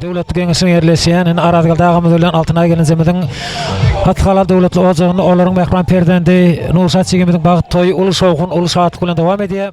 Döwletli Geňeşiň yerleşýän Arazgal dağymyz bilen Altynay gelinjemizin Hatkalar döwletli ojagyny olaryň mehman perdendi Nurşat çegimizin bagyt toý uly şowkun uly şahat bilen dowam edýär.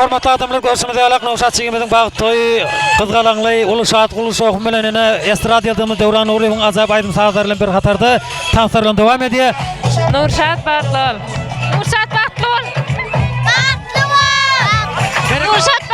Hormatly adamlar, görüşmede alak Nurşat çegimizin bagyt toý kızgalaňly uly şat uly şowkun bilen estradiýadymyz Döwran Nuryň azap aýdym sazlar bilen bir hatarda taňsar bilen dowam edýär. Nurşat Batlol. Nurşat Batlol. Batlol. Nurşat